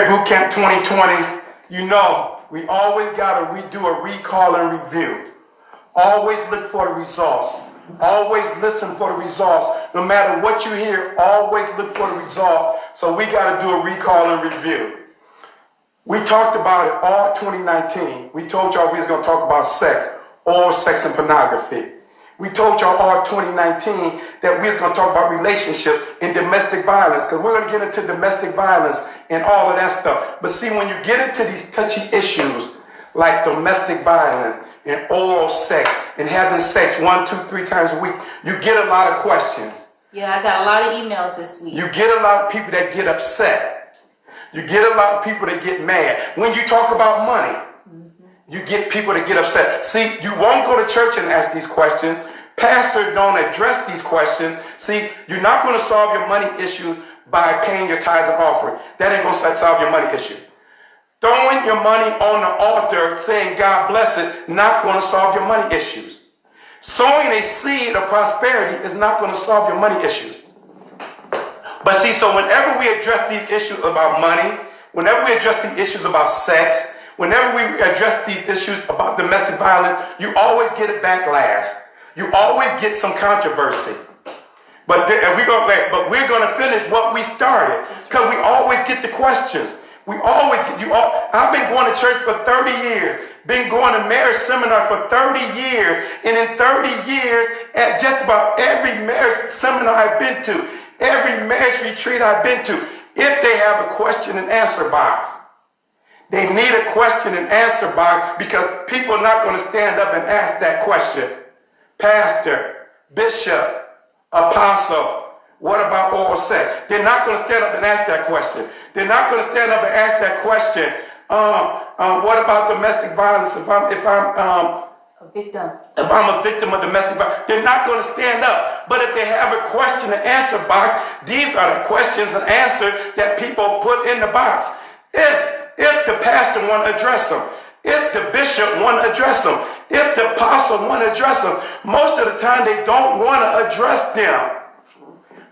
Bootcamp 2020, you know, we always got to redo a recall and review. Always look for the results. Always listen for the results. No matter what you hear, always look for the result. So we got to do a recall and review. We talked about it all 2019. We told y'all we was going to talk about sex, oral sex and pornography. We told y'all all 2019 that we was going to talk about relationship and domestic violence, because we're going to get into domestic violence and all of that stuff. But see, when you get into these touchy issues like domestic violence and oral sex and having sex 1, 2, 3 times a week, you get a lot of questions. Yeah, I got a lot of emails this week. You get a lot of people that get upset. You get a lot of people that get mad. When you talk about money, you get people that get upset. See, you won't go to church and ask these questions. Pastors don't address these questions. See, you're not going to solve your money issue by paying your tithes and offering. That ain't going to solve your money issue. Throwing your money on the altar, saying God bless it, not going to solve your money issues. Sowing a seed of prosperity is not going to solve your money issues. But see, so whenever we address these issues about money, whenever we address these issues about sex, whenever we address these issues about domestic violence, you always get a backlash. You always get some controversy. But we're going to finish what we started, because we always get the questions. We always get I've been going to church for 30 years, been going to marriage seminars for 30 years, and in 30 years, at just about every marriage seminar I've been to, every marriage retreat I've been to, if they have a question and answer box. They need a question and answer box, because people are not going to stand up and ask that question. Pastor, bishop, apostle, what about oral sex? They're not going to stand up and ask that question. They're not going to stand up and ask that question. What about domestic violence? If I'm A victim. If I'm a victim of domestic violence, they're not going to stand up. But if they have a question and answer box, these are the questions and answers that people put in the box. If the pastor want to address them, if the bishop want to address them, if the apostle want to address them, most of the time they don't want to address them.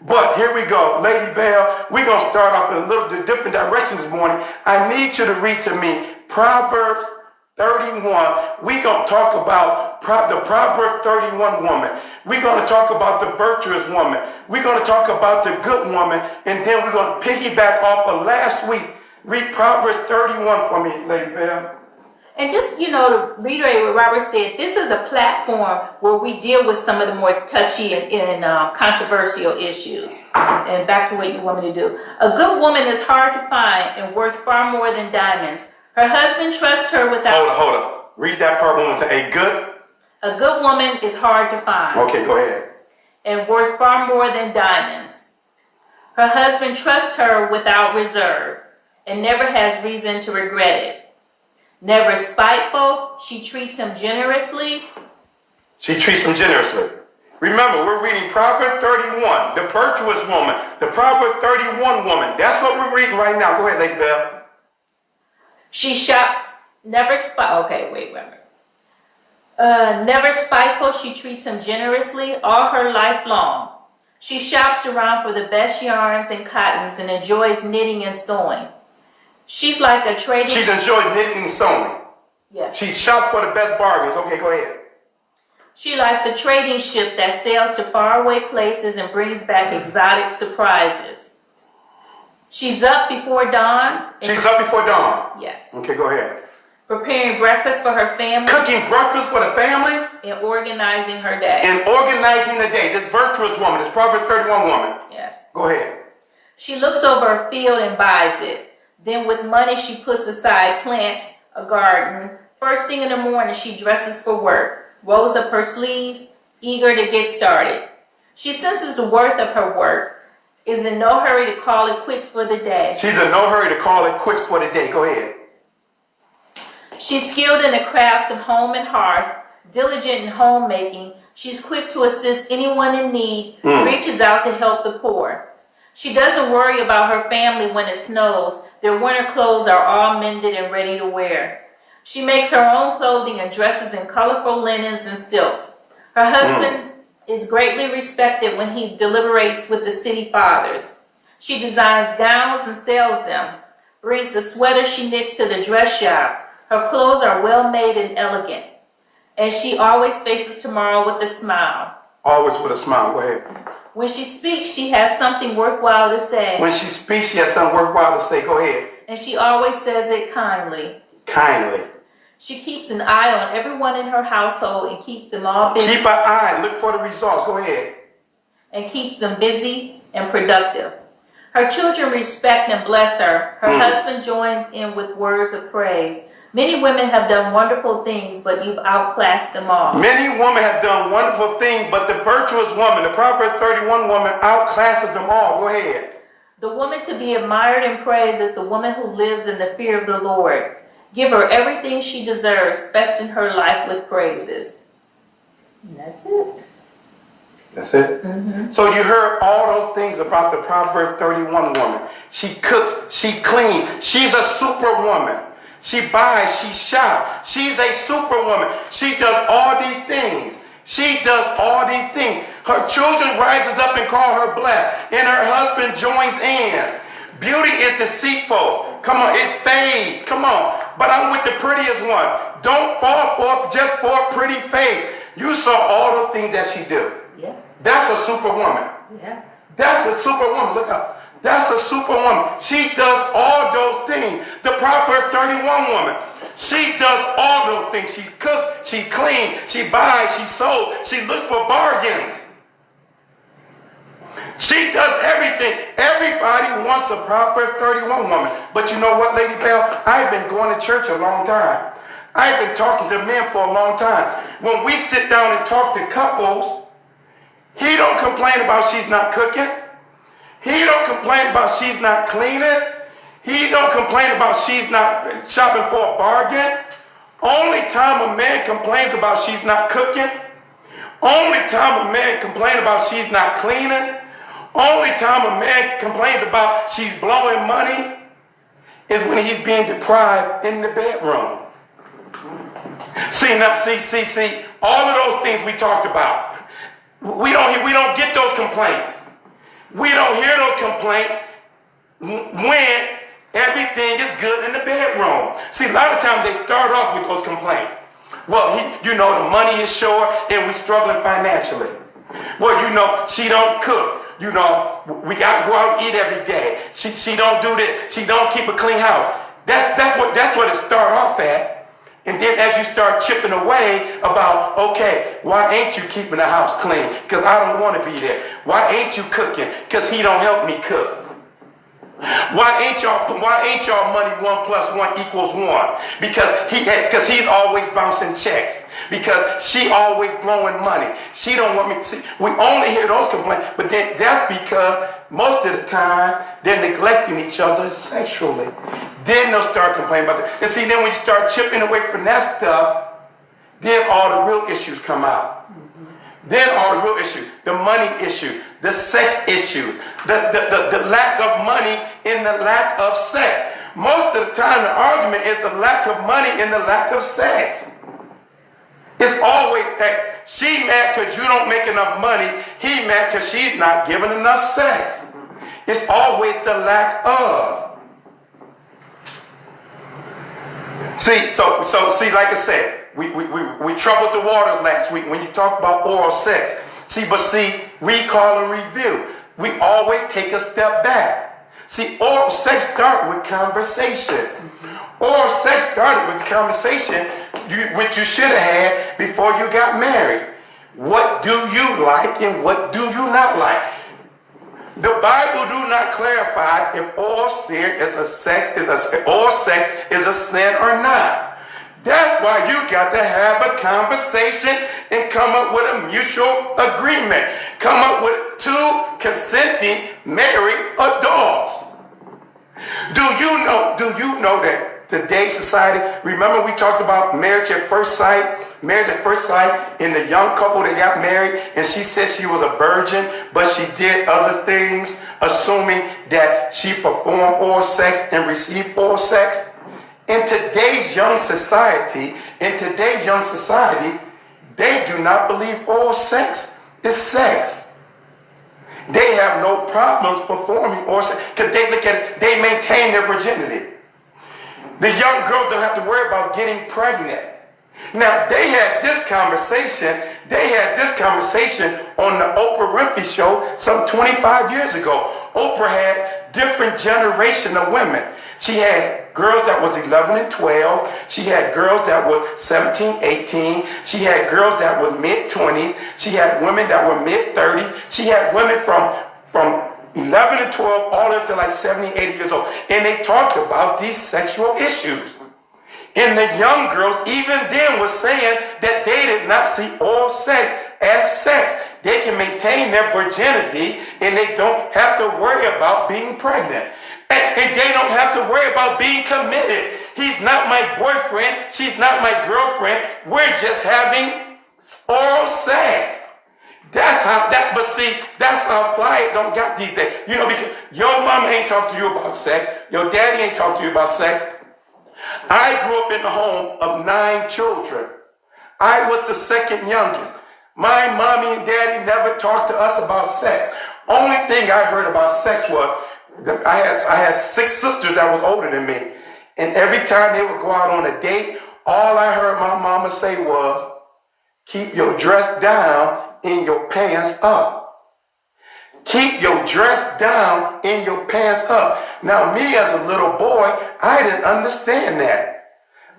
But here we go, Lady Bell, we're going to start off in a little bit different direction this morning. I need you to read to me Proverbs 31. We're going to talk about the Proverbs 31 woman. We're going to talk about the virtuous woman. We're going to talk about the good woman. And then we're going to piggyback off of last week. Read Proverbs 31 for me, Lady Bell. And just, to reiterate what Robert said, this is a platform where we deal with some of the more touchy and controversial issues. And back to what you want me to do. A good woman is hard to find and worth far more than diamonds. Her husband trusts her without... Hold up. Read that part one more time. A good woman is hard to find. Okay, go ahead. And worth far more than diamonds. Her husband trusts her without reserve and never has reason to regret it. Never spiteful, she treats him generously. She treats him generously. Remember, we're reading Proverbs 31, the virtuous woman, the Proverbs 31 woman. That's what we're reading right now. Go ahead, Lady Bell. Never spiteful, she treats him generously all her life long. She shops around for the best yarns and cottons and enjoys knitting and sewing. She's like a trading... She's enjoyed knitting and sewing. Yeah. She shops for the best bargains. Okay, go ahead. She likes a trading ship that sails to faraway places and brings back exotic surprises. She's up before dawn. She's up before dawn? Yes. Okay, go ahead. Preparing breakfast for her family. Cooking breakfast for the family? And organizing her day. And organizing the day. This virtuous woman, this Proverbs 31 woman. Yes. Go ahead. She looks over a field and buys it. Then with money she puts aside, plants a garden. First thing in the morning she dresses for work, rolls up her sleeves, eager to get started. She senses the worth of her work, is in no hurry to call it quits for the day. She's in no hurry to call it quits for the day. Go ahead. She's skilled in the crafts of home and hearth, diligent in homemaking. She's quick to assist anyone in need, reaches out to help the poor. She doesn't worry about her family when it snows. Their winter clothes are all mended and ready to wear. She makes her own clothing and dresses in colorful linens and silks. Her husband is greatly respected when he deliberates with the city fathers. She designs gowns and sells them. brings the sweater she knits to the dress shops. Her clothes are well made and elegant, and she always faces tomorrow with a smile. Always with a smile. Go ahead. When she speaks, she has something worthwhile to say. When she speaks, she has something worthwhile to say. Go ahead. And she always says it kindly. Kindly. She keeps an eye on everyone in her household and keeps them all busy. Keep an eye. Look for the results. Go ahead. And keeps them busy and productive. Her children respect and bless her. Her husband joins in with words of praise. Many women have done wonderful things, but you've outclassed them all. Many women have done wonderful things, but the virtuous woman, the Proverbs 31 woman, outclasses them all. Go ahead. The woman to be admired and praised is the woman who lives in the fear of the Lord. Give her everything she deserves. Festen her life with praises. And that's it. That's it? So you heard all those things about the Proverbs 31 woman. She cooks, she cleans, she's a superwoman. She buys, she shops. She's a superwoman. She does all these things. She does all these things. Her children rises up and call her blessed. And her husband joins in. Beauty is deceitful. Come on, it fades. Come on. But I'm with the prettiest one. Don't fall for just for a pretty face. You saw all the things that she do. Yeah. That's a superwoman. Yeah. That's a superwoman. Look up. That's a superwoman. She does all those things. The Proverbs 31 woman. She does all those things. She cooks, she cleans, she buys, she sold, she looks for bargains. She does everything. Everybody wants a Proverbs 31 woman. But you know what, Lady Bell? I've been going to church a long time. I've been talking to men for a long time. When we sit down and talk to couples, he don't complain about she's not cooking. He don't complain about she's not cleaning. He don't complain about she's not shopping for a bargain. Only time a man complains about she's not cooking. Only time a man complains about she's not cleaning. Only time a man complains about she's blowing money is when he's being deprived in the bedroom. See, all of those things we talked about. We don't get those complaints. We don't hear those complaints when everything is good in the bedroom. See, a lot of times they start off with those complaints. Well, the money is short and we're struggling financially. Well, she don't cook. We got to go out and eat every day. She don't do this. She don't keep a clean house. That's what it start off at. And then as you start chipping away about, okay, why ain't you keeping the house clean? Because I don't want to be there. Why ain't you cooking? Because he don't help me cook. Why ain't y'all money 1 + 1 = 1? Because he's always bouncing checks. Because she always blowing money. She don't want me to see. We only hear those complaints, but then that's because most of the time they're neglecting each other sexually. Then they'll start complaining about that. And see, then when you start chipping away from that stuff, then all the real issues come out. Then all the real issues, the money issue, the sex issue, the lack of money and the lack of sex. Most of the time the argument is the lack of money and the lack of sex. It's always that she mad because you don't make enough money, he mad because she's not giving enough sex. It's always the lack of. See, like I said, we troubled the waters last week when you talked about oral sex. Recall and review. We always take a step back. See, oral sex started with conversation. Oral sex started with the conversation which you should have had before you got married. What do you like and what do you not like? The Bible do not clarify if oral sex is a sin or not. That's why you got to have a conversation and come up with a mutual agreement. Come up with 2 consenting married adults. Do you know that today's society, remember we talked about marriage at first sight? Married at first sight, in the young couple that got married, and she said she was a virgin, but she did other things, assuming that she performed oral sex and received oral sex. In today's young society, they do not believe oral sex is sex. They have no problems performing or because they look at it, they maintain their virginity. The young girls don't have to worry about getting pregnant. Now, they had this conversation on the Oprah Winfrey Show some 25 years ago. Oprah had different generation of women. She had girls that was 11 and 12. She had girls that were 17, 18. She had girls that were mid-20s. She had women that were mid-30s. She had women from 11 and 12 all the way up to like 70, 80 years old. And they talked about these sexual issues. And the young girls even then was saying that they did not see oral sex as sex. They can maintain their virginity and they don't have to worry about being pregnant. And they don't have to worry about being committed. He's not my boyfriend. She's not my girlfriend. We're just having oral sex. That's how fly it don't got these days. You know, because your mama ain't talk to you about sex. Your daddy ain't talk to you about sex. I grew up in a home of 9 children. I was the second youngest. My mommy and daddy never talked to us about sex. Only thing I heard about sex was I had 6 sisters that was older than me. And every time they would go out on a date, all I heard my mama say was, keep your dress down and your pants up. Keep your dress down and your pants up. Now, me as a little boy, I didn't understand that.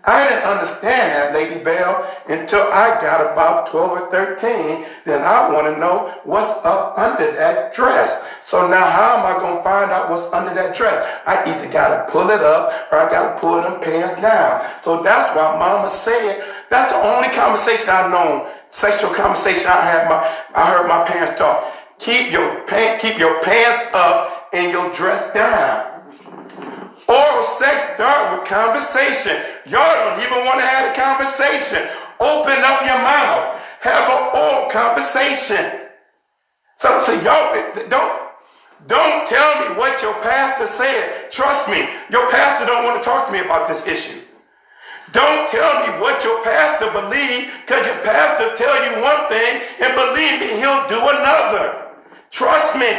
I didn't understand that, Lady Bell, until I got about 12 or 13. Then I want to know what's up under that dress. So now how am I going to find out what's under that dress? I either got to pull it up or I got to pull them pants down. So that's why Mama said, that's the only conversation I've known, sexual conversation I heard my parents talk. Keep your pants up and your dress down. Oral sex start with conversation. Y'all don't even want to have a conversation. Open up your mouth. Have an oral conversation. So y'all don't tell me what your pastor said. Trust me, your pastor don't want to talk to me about this issue. Don't tell me what your pastor believes, because your pastor tell you one thing and believe me, he'll do another. Trust me.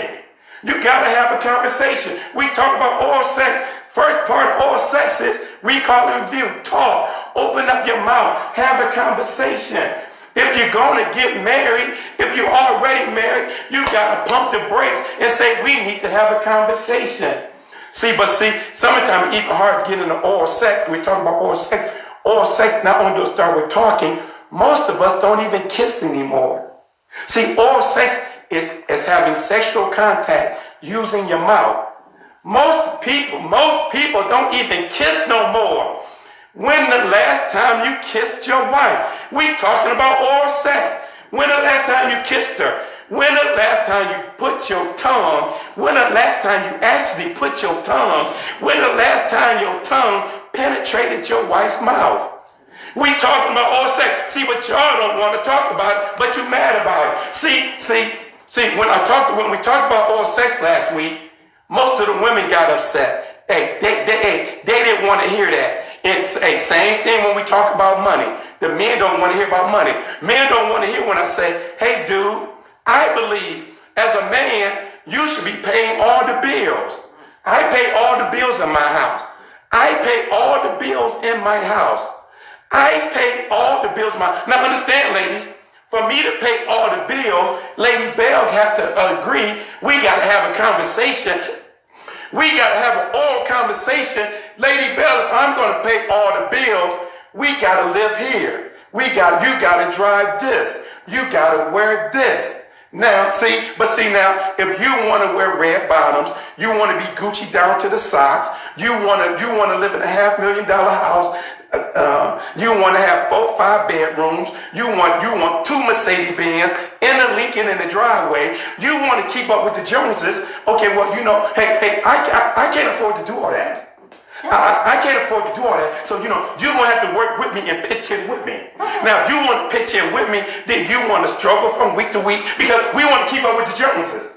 You got to have a conversation. We talk about oral sex. First part of oral sex is recall and review. Talk. Open up your mouth. Have a conversation. If you're going to get married, if you're already married, you got to pump the brakes and say, we need to have a conversation. See, sometimes it's even hard to get into oral sex. We talk about oral sex. Oral sex, not only do it start with talking, most of us don't even kiss anymore. See, oral sex is having sexual contact using your mouth. Most people don't even kiss no more. When the last time you kissed your wife? We talking about oral sex. When the last time you kissed her? When the last time you put your tongue? When the last time you actually put your tongue? When the last time your tongue penetrated your wife's mouth? We talking about oral sex. See, but y'all don't want to talk about it, but you mad about it. See, when we talked about oral sex last week, most of the women got upset. Hey, they didn't want to hear that. It's a same thing when we talk about money. The men don't want to hear about money. Men don't want to hear when I say, hey, dude, I believe as a man, you should be paying all the bills. I pay all the bills in my house. I pay all the bills in my house. I pay all the bills in my house. Now understand, ladies, for me to pay all the bills, Lady Bell have to agree. We got to have a conversation. We got to have an oral conversation. Lady Bell, if I'm going to pay all the bills, we got to live here. You got to drive this. You got to wear this. Now, now, if you want to wear red bottoms, you want to be Gucci down to the socks, you want to live in a $500,000 house, you want to have 4-5 bedrooms, you want 2 Mercedes-Benz in the Lincoln in the driveway, you want to keep up with the Joneses. Okay, well, hey, I can't afford to do all that. I can't afford to do all that. So, you're going to have to work with me and pitch in with me. Now, if you want to pitch in with me, then you want to struggle from week to week because we want to keep up with the Joneses.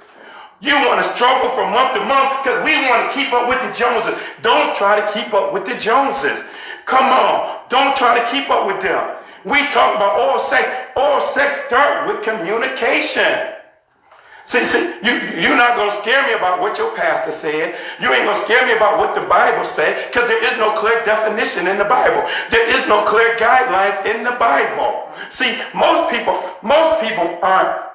You want to struggle from month to month because we want to keep up with the Joneses. Don't try to keep up with the Joneses. Come on. Don't try to keep up with them. We talk about oral sex. Oral sex starts with communication. See, you're not going to scare me about what your pastor said. You ain't going to scare me about what the Bible said, because there is no clear definition in the Bible. There is no clear guidelines in the Bible. See, most people are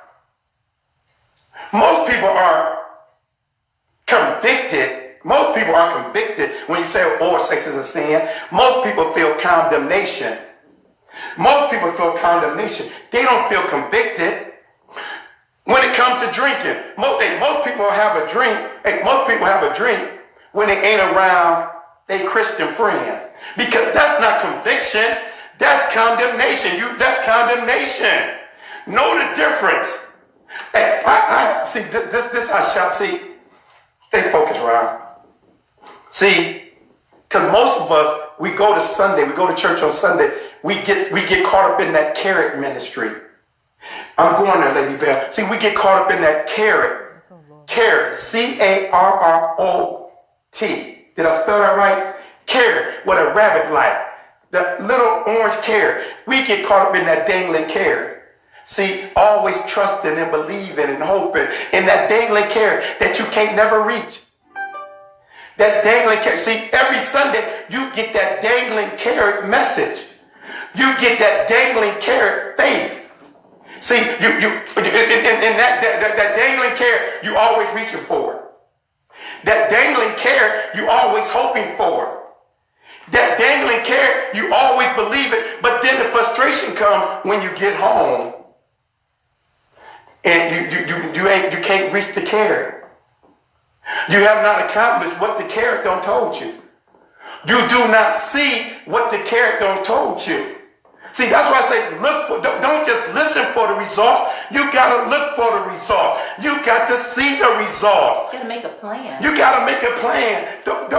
convicted. Most people are convicted when you say oral sex is a sin. Most people feel condemnation. Most people feel condemnation. They don't feel convicted. When it comes to drinking, most people have a drink. Most people have a drink when they ain't around their Christian friends, because that's not conviction. That's condemnation. That's condemnation. Know the difference. And I see this. I shout. See, stay focused, Ron. See, because most of us, we go to Sunday, we go to church on Sunday. We get caught up in that carrot ministry. I'm going there, Lady Bell. See, we get caught up in that carrot. Carrot. C-A-R-R-O-T. Did I spell that right? Carrot. What a rabbit like. The little orange carrot. We get caught up in that dangling carrot. See, always trusting and believing and hoping in that dangling carrot that you can't never reach. That dangling carrot. See, every Sunday you get that dangling carrot message. You get that dangling carrot faith. See, in that dangling carrot, you always reaching for it. That dangling carrot, you always hoping for it. That dangling carrot, you always believe it, but then the frustration comes when you get home and you can't reach the carrot. You have not accomplished what the carrot done told you. You do not see what the carrot done told you. See, that's why I say don't just listen for the results. You got to look for the results. You got to see the results. You got to make a plan. You got to make a plan. Don't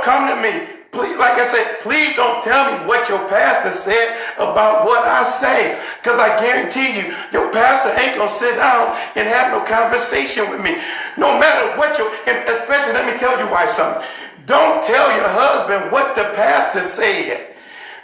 come to me. Please, like I said, please don't tell me what your pastor said about what I say, because I guarantee you, your pastor ain't going to sit down and have no conversation with me. No matter what and especially, let me tell you why something. Don't tell your husband what the pastor said.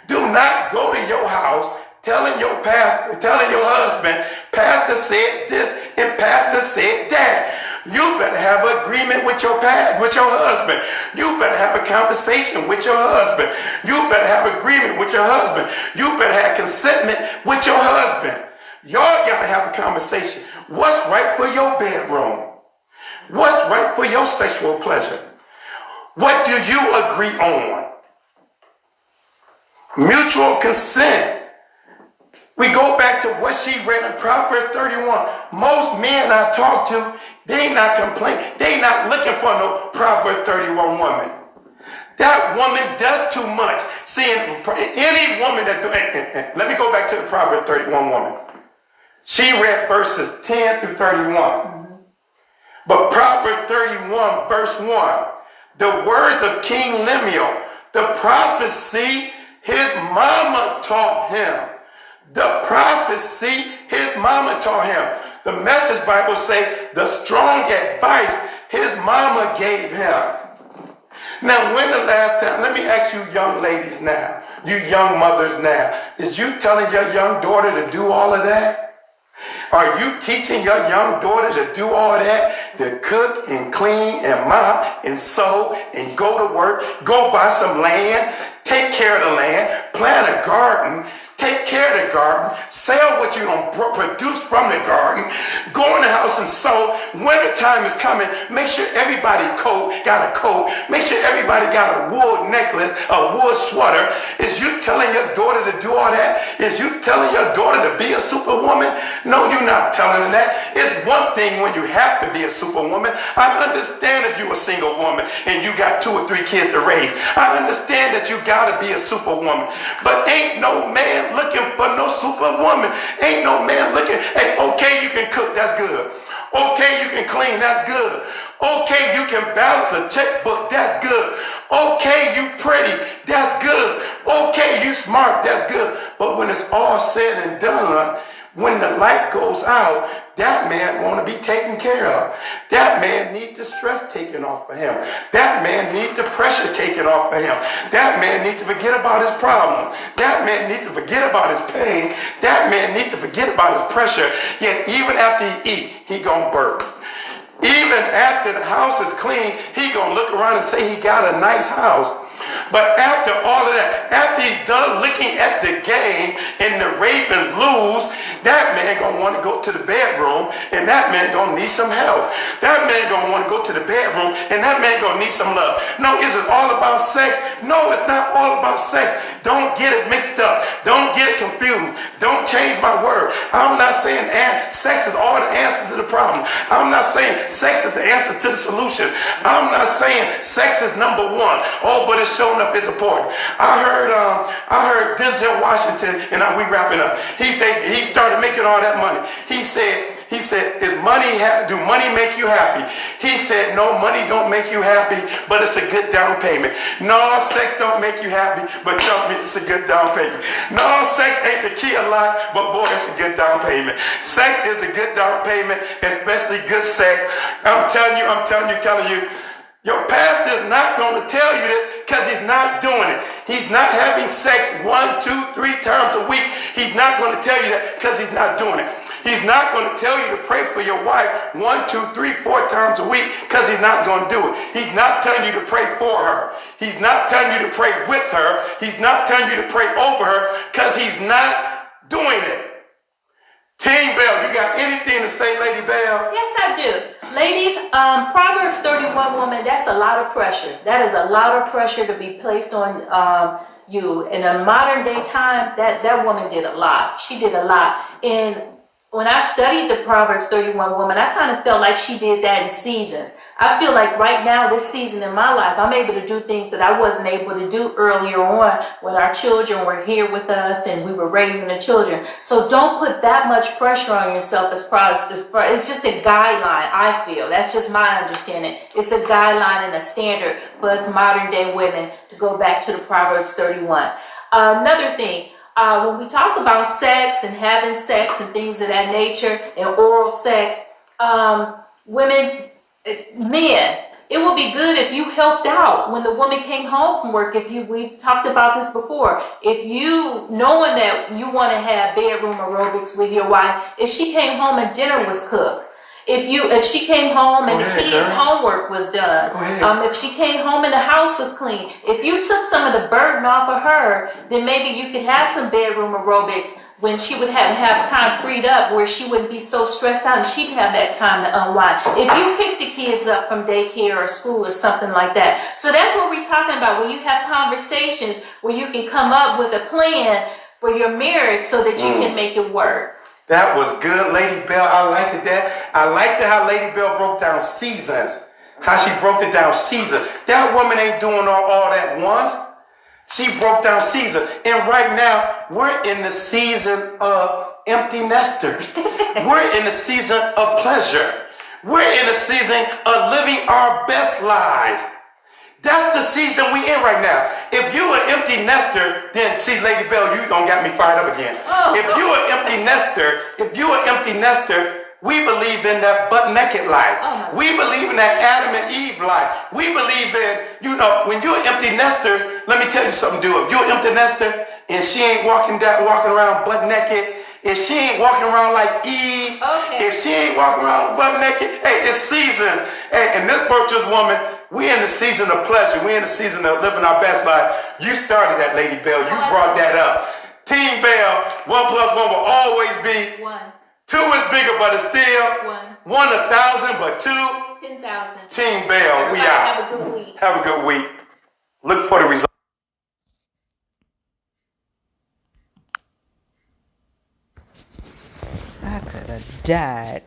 Do not go to your house telling your husband, pastor said this and pastor said that. You better have an agreement with your husband. You better have a conversation with your husband. You better have agreement with your husband. You better have consentment with your husband. Y'all got to have a conversation. What's right for your bedroom? What's right for your sexual pleasure? What do you agree on? Mutual consent. We go back to what she read in Proverbs 31. Most men I talk to, they not complaining. They not looking for no Proverbs 31 woman. That woman does too much. Seeing any woman that let me go back to the Proverbs 31 woman. She read verses 10 through 31. But Proverbs 31 verse 1. The words of King Lemuel, the prophecy his mama taught him. The prophecy his mama taught him. The Message Bible say the strong advice his mama gave him. Now, when the last time, let me ask you young ladies now, you young mothers now, is you telling your young daughter to do all of that? Are you teaching your young daughter to do all that? To cook and clean and mop and sew and go to work, go buy some land, take care of the land, plant a garden, take care of the garden, sell what you're going to produce from the garden, go in the house and sew. Winter time is coming. Make sure everybody got a coat. Make sure everybody got a wool necklace, a wool sweater. Is you telling your daughter to do all that? Is you telling your daughter to be a superwoman? No, you're not telling her that. It's one thing when you have to be a superwoman. I understand if you're a single woman and you got 2 or 3 kids to raise. I understand that you got to be a superwoman. But ain't no man looking for no superwoman. Ain't no man looking. Hey, okay, you can cook, that's good. Okay, you can clean, that's good. Okay, you can balance a checkbook, that's good. Okay, you pretty, that's good. Okay, you smart, that's good. But when it's all said and done, When the light goes out, that man want to be taken care of. That man needs the stress taken off of him. That man needs the pressure taken off of him. That man needs to forget about his problem. That man needs to forget about his pain. That man needs to forget about his pressure. Yet even after he eat, he gonna burp. Even after the house is clean, he gonna look around and say he got a nice house. But after all of that, after he's done looking at the game and the Ravens lose, that man gonna want to go to the bedroom, and that man gonna need some help. That man gonna want to go to the bedroom, and that man gonna need some love. No, is it all about sex? No, it's not all about sex. Don't get it mixed up. Don't get it confused. Don't change my word. I'm not saying sex is all the answer to the problem. I'm not saying sex is the answer to the solution. I'm not saying sex is number one. Oh, but it's showing up is important. I heard Denzel Washington, and we wrapping up. He started making all that money. He said, do money make you happy? He said, no, money don't make you happy, but it's a good down payment. No, sex don't make you happy, but trust me, it's a good down payment. No, sex ain't the key of life, but boy, it's a good down payment. Sex is a good down payment, especially good sex. I'm telling you, your pastor is not going to tell you this because he's not doing it. He's not having sex 1, 2, 3 times a week. He's not going to tell you that because he's not doing it. He's not going to tell you to pray for your wife 1, 2, 3, 4 times a week because he's not going to do it. He's not telling you to pray for her. He's not telling you to pray with her. He's not telling you to pray over her because he's not doing it. Team Bell, you got anything to say, Lady Bell? Yes, I do. Ladies, Proverbs 31 woman, that's a lot of pressure. That is a lot of pressure to be placed on you. In a modern day time, that woman did a lot. She did a lot. And when I studied the Proverbs 31 woman, I kind of felt like she did that in seasons. I feel like right now, this season in my life, I'm able to do things that I wasn't able to do earlier on when our children were here with us and we were raising the children. So don't put that much pressure on yourself as far as it's just a guideline, I feel. That's just my understanding. It's a guideline and a standard for us modern day women to go back to the Proverbs 31. Another thing, when we talk about sex and having sex and things of that nature and oral sex, men, it would be good if you helped out when the woman came home from work. We've talked about this before. If you, knowing that you want to have bedroom aerobics with your wife, if she came home and dinner was cooked, if she came home and the kids' homework was done, if she came home and the house was clean, if you took some of the burden off of her, then maybe you could have some bedroom aerobics when she would have time freed up where she wouldn't be so stressed out and she'd have that time to unwind. If you pick the kids up from daycare or school or something like that. So that's what we're talking about, when you have conversations where you can come up with a plan for your marriage so that you can make it work. That was good, Lady Bell. I liked that. I liked how Lady Bell broke down seasons. How she broke it down seasons. That woman ain't doing all that once. She broke down season. And right now, we're in the season of empty nesters. We're in the season of pleasure. We're in the season of living our best lives. That's the season we in right now. If you an empty nester, then see, Lady Bell, you gonna get me fired up again. If you an empty nester, we believe in that butt naked life. We believe in that Adam and Eve life. We believe in, when you're an empty nester, let me tell you something, dude. If you're an empty nester and she ain't walking around butt naked, if she ain't walking around like Eve, if she ain't walking around butt naked, hey, it's season. Hey, and this virtuous woman, we in the season of pleasure. We in the season of living our best life. You started that, Lady Bell. You brought that up. Team Bell, 1 + 1 will always be 1. 2 is bigger, but it's still 1 1,000, but 2 10,000. Team Bell, we out. Have a good week. Have a good week. Look for the results. I could have died.